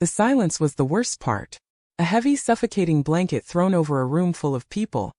The silence was the worst part. A heavy, suffocating blanket thrown over a room full of people,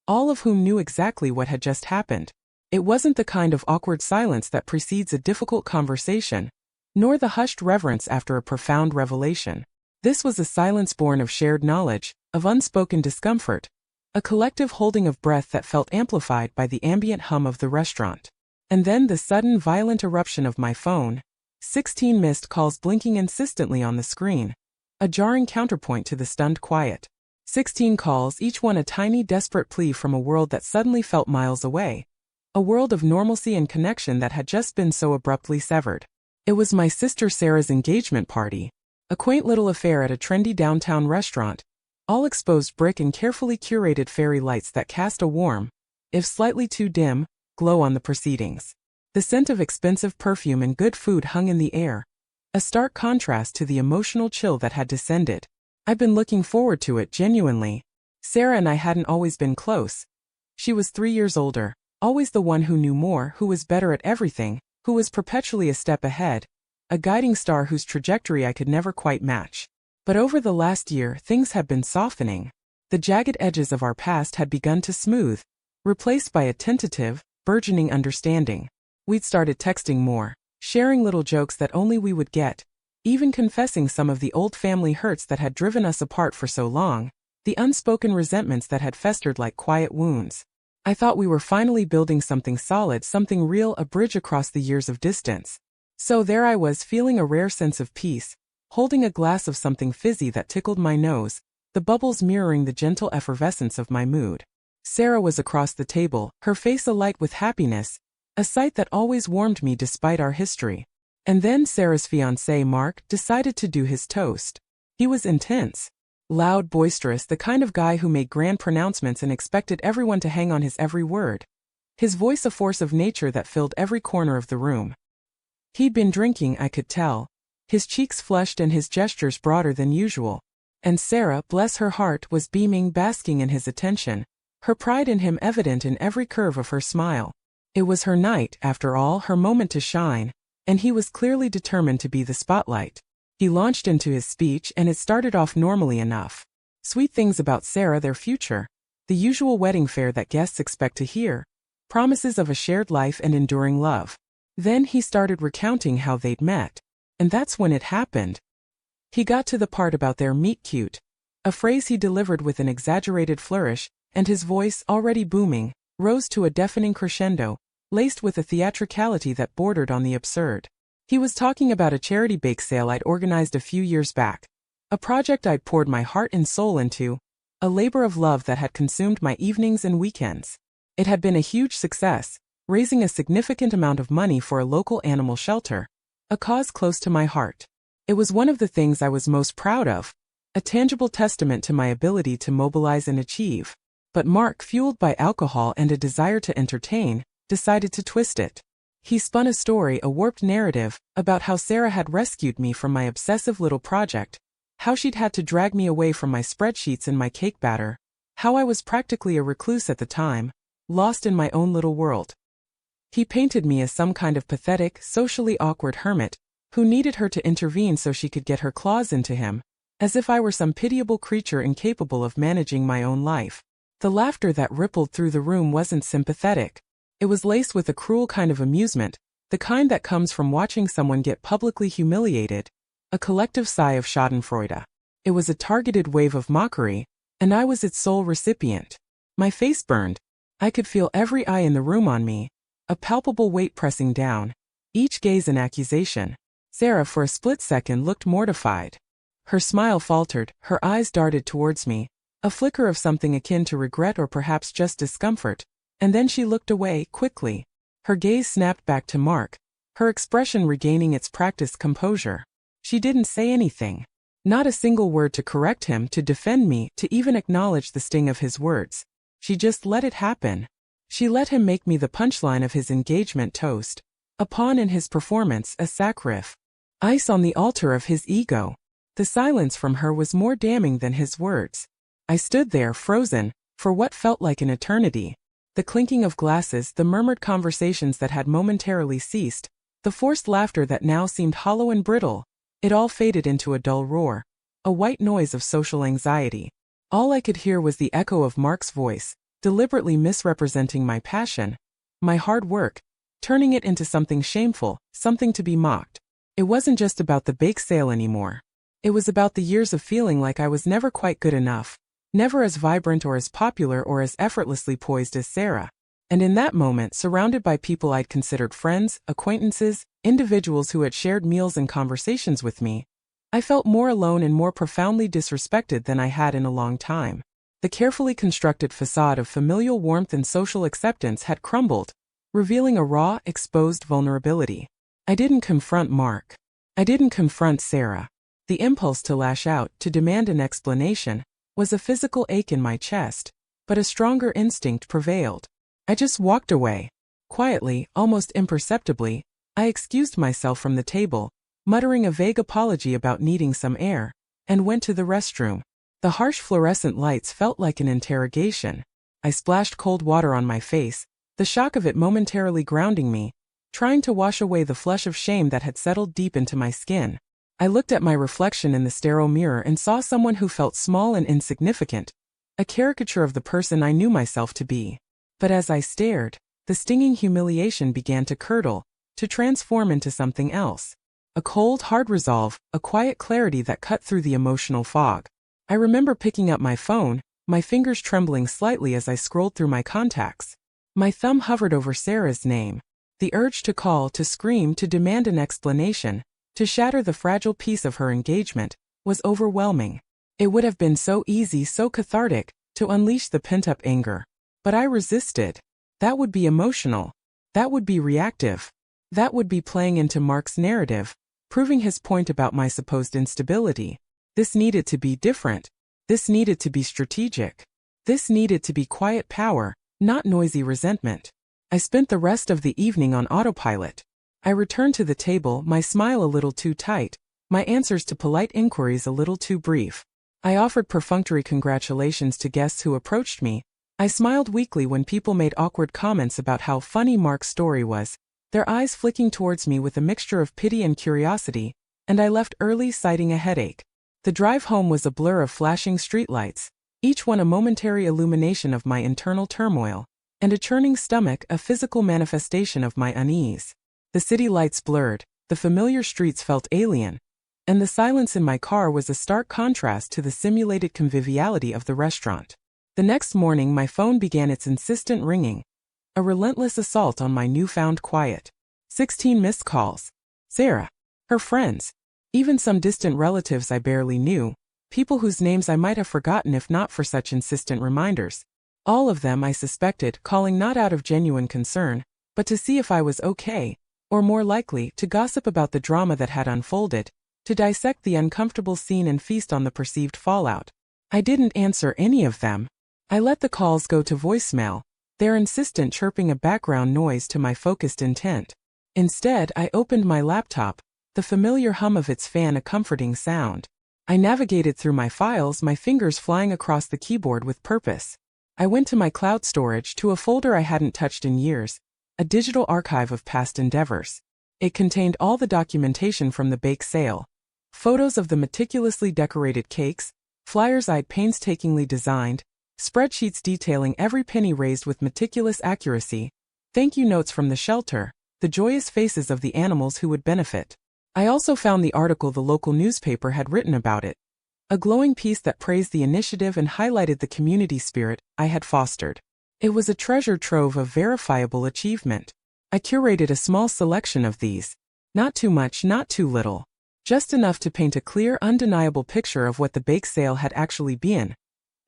all of whom knew exactly what had just happened. It wasn't the kind of awkward silence that precedes a difficult conversation, nor the hushed reverence after a profound revelation. This was a silence born of shared knowledge, of unspoken discomfort, a collective holding of breath that felt amplified by the ambient hum of the restaurant. And then the sudden violent eruption of my phone, 16 missed calls blinking insistently on the screen, a jarring counterpoint to the stunned quiet. 16 calls, each one a tiny, desperate plea from a world that suddenly felt miles away, a world of normalcy and connection that had just been so abruptly severed. It was my sister Sarah's engagement party, a quaint little affair at a trendy downtown restaurant, all exposed brick and carefully curated fairy lights that cast a warm, if slightly too dim, glow on the proceedings. The scent of expensive perfume and good food hung in the air, a stark contrast to the emotional chill that had descended. I'd been looking forward to it genuinely. Sarah and I hadn't always been close. She was 3 years older, always the one who knew more, who was better at everything, who was perpetually a step ahead, a guiding star whose trajectory I could never quite match. But over the last year, things had been softening. The jagged edges of our past had begun to smooth, replaced by a tentative, burgeoning understanding. We'd started texting more, sharing little jokes that only we would get, even confessing some of the old family hurts that had driven us apart for so long, the unspoken resentments that had festered like quiet wounds. I thought we were finally building something solid, something real, a bridge across the years of distance. So there I was, feeling a rare sense of peace, holding a glass of something fizzy that tickled my nose, the bubbles mirroring the gentle effervescence of my mood. Sarah was across the table, her face alight with happiness, a sight that always warmed me despite our history. And then Sarah's fiancé, Mark, decided to do his toast. He was intense. Loud, boisterous, the kind of guy who made grand pronouncements and expected everyone to hang on his every word. His voice a force of nature that filled every corner of the room. He'd been drinking, I could tell. His cheeks flushed and his gestures broader than usual. And Sarah, bless her heart, was beaming, basking in his attention, her pride in him evident in every curve of her smile. It was her night, after all, her moment to shine, and he was clearly determined to be the spotlight. He launched into his speech, and it started off normally enough. Sweet things about Sarah, their future, the usual wedding fare that guests expect to hear, promises of a shared life and enduring love. Then he started recounting how they'd met. And that's when it happened. He got to the part about their meet cute, a phrase he delivered with an exaggerated flourish, and his voice, already booming, rose to a deafening crescendo, laced with a theatricality that bordered on the absurd. He was talking about a charity bake sale I'd organized a few years back, a project I'd poured my heart and soul into, a labor of love that had consumed my evenings and weekends. It had been a huge success, raising a significant amount of money for a local animal shelter, a cause close to my heart. It was one of the things I was most proud of, a tangible testament to my ability to mobilize and achieve. But Mark, fueled by alcohol and a desire to entertain, decided to twist it. He spun a story, a warped narrative, about how Sarah had rescued me from my obsessive little project, how she'd had to drag me away from my spreadsheets and my cake batter, how I was practically a recluse at the time, lost in my own little world. He painted me as some kind of pathetic, socially awkward hermit, who needed her to intervene so she could get her claws into him, as if I were some pitiable creature incapable of managing my own life. The laughter that rippled through the room wasn't sympathetic. It was laced with a cruel kind of amusement, the kind that comes from watching someone get publicly humiliated, a collective sigh of schadenfreude. It was a targeted wave of mockery, and I was its sole recipient. My face burned. I could feel every eye in the room on me, a palpable weight pressing down, each gaze an accusation. Sarah for a split second looked mortified. Her smile faltered, her eyes darted towards me, a flicker of something akin to regret or perhaps just discomfort, and then she looked away, quickly. Her gaze snapped back to Mark, her expression regaining its practiced composure. She didn't say anything. Not a single word to correct him, to defend me, to even acknowledge the sting of his words. She just let it happen. She let him make me the punchline of his engagement toast, a pawn in his performance, a sacrifice. Ice on the altar of his ego. The silence from her was more damning than his words. I stood there, frozen, for what felt like an eternity. The clinking of glasses, the murmured conversations that had momentarily ceased, the forced laughter that now seemed hollow and brittle, It all faded into a dull roar, a white noise of social anxiety. All I could hear was the echo of Mark's voice, deliberately misrepresenting my passion, my hard work, turning it into something shameful, something to be mocked. It wasn't just about the bake sale anymore. It was about the years of feeling like I was never quite good enough, never as vibrant or as popular or as effortlessly poised as Sarah. And in that moment, surrounded by people I'd considered friends, acquaintances, individuals who had shared meals and conversations with me, I felt more alone and more profoundly disrespected than I had in a long time. The carefully constructed facade of familial warmth and social acceptance had crumbled, revealing a raw, exposed vulnerability. I didn't confront Mark. I didn't confront Sarah. The impulse to lash out, to demand an explanation, was a physical ache in my chest, but a stronger instinct prevailed. I just walked away. Quietly, almost imperceptibly, I excused myself from the table, muttering a vague apology about needing some air, and went to the restroom. The harsh fluorescent lights felt like an interrogation. I splashed cold water on my face, the shock of it momentarily grounding me, trying to wash away the flush of shame that had settled deep into my skin. I looked at my reflection in the sterile mirror and saw someone who felt small and insignificant, a caricature of the person I knew myself to be. But as I stared, the stinging humiliation began to curdle, to transform into something else. A cold, hard resolve, a quiet clarity that cut through the emotional fog. I remember picking up my phone, my fingers trembling slightly as I scrolled through my contacts. My thumb hovered over Sarah's name. The urge to call, to scream, to demand an explanation, to shatter the fragile peace of her engagement, was overwhelming. It would have been so easy, so cathartic, to unleash the pent-up anger. But I resisted. That would be emotional. That would be reactive. That would be playing into Mark's narrative, proving his point about my supposed instability. This needed to be different. This needed to be strategic. This needed to be quiet power, not noisy resentment. I spent the rest of the evening on autopilot. I returned to the table, my smile a little too tight, my answers to polite inquiries a little too brief. I offered perfunctory congratulations to guests who approached me. I smiled weakly when people made awkward comments about how funny Mark's story was, their eyes flicking towards me with a mixture of pity and curiosity, and I left early citing a headache. The drive home was a blur of flashing streetlights, each one a momentary illumination of my internal turmoil, and a churning stomach a physical manifestation of my unease. The city lights blurred, the familiar streets felt alien, and the silence in my car was a stark contrast to the simulated conviviality of the restaurant. The next morning my phone began its insistent ringing, a relentless assault on my newfound quiet. 16 missed calls. Sarah, her friends, even some distant relatives I barely knew, people whose names I might have forgotten if not for such insistent reminders. All of them, I suspected, calling not out of genuine concern, but to see if I was okay, or more likely, to gossip about the drama that had unfolded, to dissect the uncomfortable scene and feast on the perceived fallout. I didn't answer any of them. I let the calls go to voicemail, their insistent chirping a background noise to my focused intent. Instead, I opened my laptop, the familiar hum of its fan a comforting sound. I navigated through my files, my fingers flying across the keyboard with purpose. I went to my cloud storage, to a folder I hadn't touched in years, a digital archive of past endeavors. It contained all the documentation from the bake sale, photos of the meticulously decorated cakes, flyers I'd painstakingly designed, spreadsheets detailing every penny raised with meticulous accuracy, thank you notes from the shelter, the joyous faces of the animals who would benefit. I also found the article the local newspaper had written about it, a glowing piece that praised the initiative and highlighted the community spirit I had fostered. It was a treasure trove of verifiable achievement. I curated a small selection of these. Not too much, not too little. Just enough to paint a clear, undeniable picture of what the bake sale had actually been.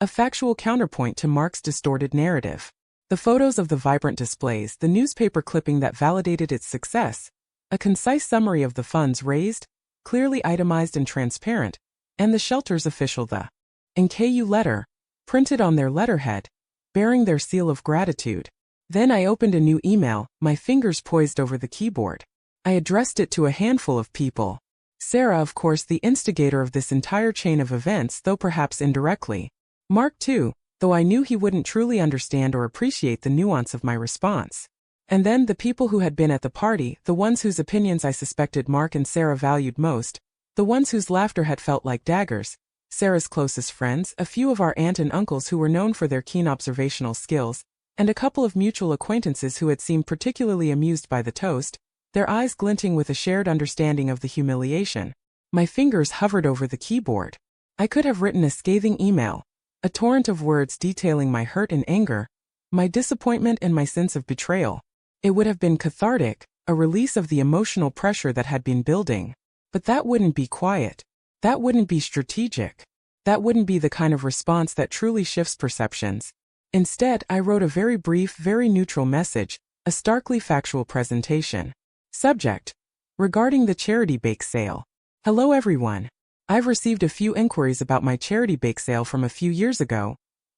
A factual counterpoint to Mark's distorted narrative. The photos of the vibrant displays, the newspaper clipping that validated its success, a concise summary of the funds raised, clearly itemized and transparent, and the shelter's official The NKU letter, printed on their letterhead, bearing their seal of gratitude. Then I opened a new email, my fingers poised over the keyboard. I addressed it to a handful of people. Sarah, of course, the instigator of this entire chain of events, though perhaps indirectly. Mark, too, though I knew he wouldn't truly understand or appreciate the nuance of my response. And then the people who had been at the party, the ones whose opinions I suspected Mark and Sarah valued most, The ones whose laughter had felt like daggers, Sarah's closest friends, a few of our aunt and uncles who were known for their keen observational skills, and a couple of mutual acquaintances who had seemed particularly amused by the toast, their eyes glinting with a shared understanding of the humiliation. My fingers hovered over the keyboard. I could have written a scathing email, a torrent of words detailing my hurt and anger, my disappointment and my sense of betrayal. It would have been cathartic, a release of the emotional pressure that had been building. But that wouldn't be quiet. That wouldn't be strategic. That wouldn't be the kind of response that truly shifts perceptions. Instead, I wrote a very brief, very neutral message, a starkly factual presentation. Subject: regarding the charity bake sale. Hello everyone. I've received a few inquiries about my charity bake sale from a few years ago,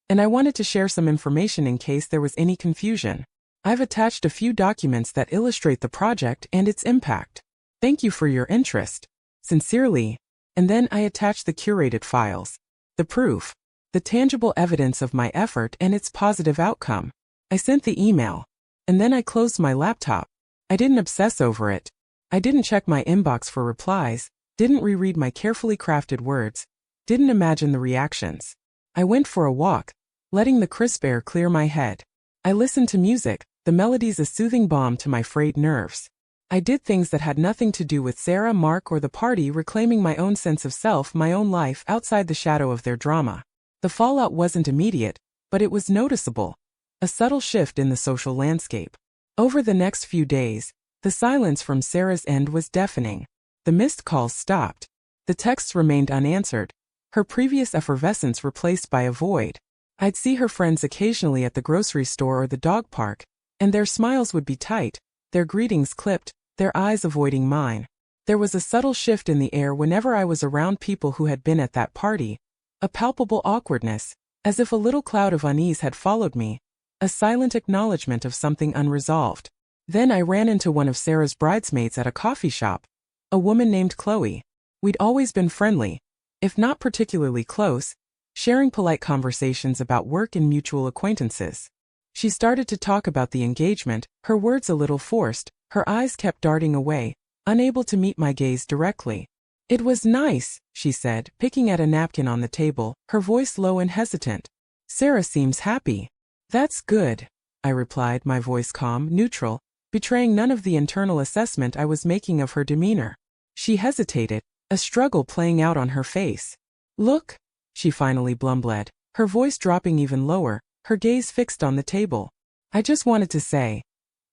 and I wanted to share some information in case there was any confusion. I've attached a few documents that illustrate the project and its impact. Thank you for your interest. Sincerely. And then I attached the curated files. The proof. The tangible evidence of my effort and its positive outcome. I sent the email. And then I closed my laptop. I didn't obsess over it. I didn't check my inbox for replies, didn't reread my carefully crafted words, didn't imagine the reactions. I went for a walk, letting the crisp air clear my head. I listened to music, the melodies a soothing balm to my frayed nerves. I did things that had nothing to do with Sarah, Mark, or the party, reclaiming my own sense of self, my own life outside the shadow of their drama. The fallout wasn't immediate, but it was noticeable. A subtle shift in the social landscape. Over the next few days, the silence from Sarah's end was deafening. The missed calls stopped. The texts remained unanswered, her previous effervescence replaced by a void. I'd see her friends occasionally at the grocery store or the dog park, and their smiles would be tight, their greetings clipped, their eyes avoiding mine. There was a subtle shift in the air whenever I was around people who had been at that party, a palpable awkwardness, as if a little cloud of unease had followed me, a silent acknowledgement of something unresolved. Then I ran into one of Sarah's bridesmaids at a coffee shop, a woman named Chloe. We'd always been friendly, if not particularly close, sharing polite conversations about work and mutual acquaintances. She started to talk about the engagement, her words a little forced, her eyes kept darting away, unable to meet my gaze directly. It was nice, she said, picking at a napkin on the table, her voice low and hesitant. Sarah seems happy. That's good, I replied, my voice calm, neutral, betraying none of the internal assessment I was making of her demeanor. She hesitated, a struggle playing out on her face. Look, she finally blumbled, her voice dropping even lower, her gaze fixed on the table. I just wanted to say,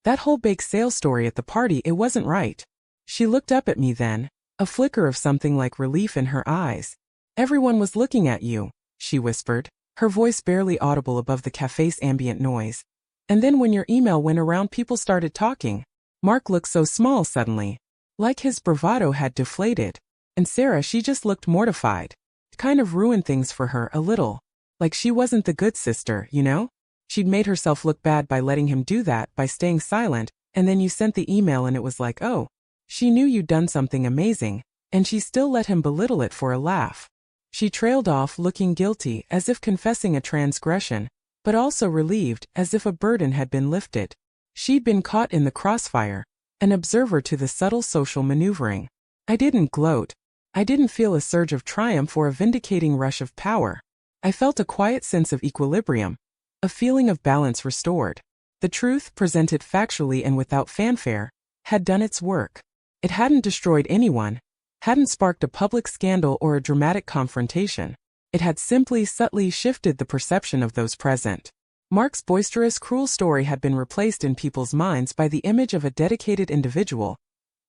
that whole bake sale story at the party, it wasn't right. She looked up at me then, a flicker of something like relief in her eyes. Everyone was looking at you, she whispered, her voice barely audible above the cafe's ambient noise. And then when your email went around, people started talking. Mark looked so small suddenly, like his bravado had deflated. And Sarah, she just looked mortified. It kind of ruined things for her a little. Like she wasn't the good sister, you know? She'd made herself look bad by letting him do that, by staying silent, and then you sent the email and it was like, oh. She knew you'd done something amazing, and she still let him belittle it for a laugh. She trailed off looking guilty, as if confessing a transgression, but also relieved, as if a burden had been lifted. She'd been caught in the crossfire, an observer to the subtle social maneuvering. I didn't gloat. I didn't feel a surge of triumph or a vindicating rush of power. I felt a quiet sense of equilibrium, a feeling of balance restored. The truth, presented factually and without fanfare, had done its work. It hadn't destroyed anyone, hadn't sparked a public scandal or a dramatic confrontation. It had simply subtly shifted the perception of those present. Mark's boisterous, cruel story had been replaced in people's minds by the image of a dedicated individual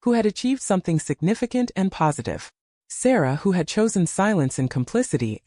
who had achieved something significant and positive. Sarah, who had chosen silence and complicity,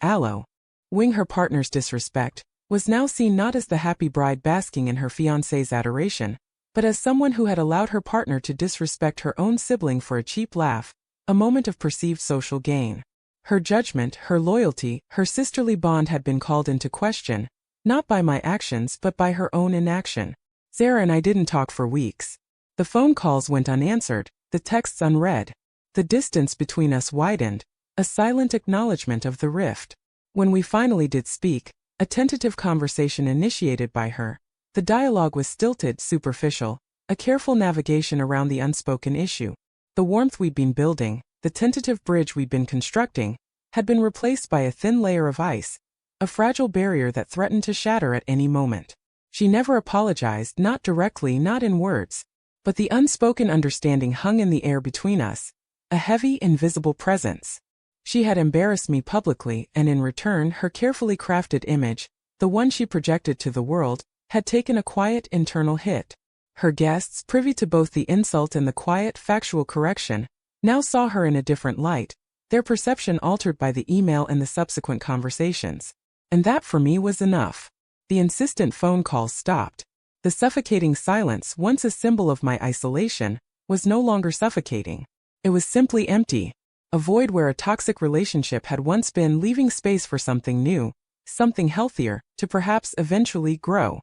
wing her partner's disrespect, was now seen not as the happy bride basking in her fiancé's adoration, but as someone who had allowed her partner to disrespect her own sibling for a cheap laugh, a moment of perceived social gain. Her judgment, her loyalty, her sisterly bond had been called into question, not by my actions but by her own inaction. Sarah and I didn't talk for weeks. The phone calls went unanswered, the texts unread. The distance between us widened, a silent acknowledgement of the rift. When we finally did speak, a tentative conversation initiated by her, the dialogue was stilted, superficial, a careful navigation around the unspoken issue. The warmth we'd been building, The tentative bridge we'd been constructing had been replaced by a thin layer of ice, a fragile barrier that threatened to shatter at any moment. She never apologized, not directly, not in words, but the unspoken understanding hung in the air between us, a heavy, invisible presence. She had embarrassed me publicly, and in return, her carefully crafted image, the one she projected to the world, had taken a quiet internal hit. Her guests, privy to both the insult and the quiet, factual correction, now saw her in a different light, their perception altered by the email and the subsequent conversations. And that for me was enough. The insistent phone calls stopped. The suffocating silence, once a symbol of my isolation, was no longer suffocating. It was simply empty, a void where a toxic relationship had once been, leaving space for something new, something healthier, to perhaps eventually grow.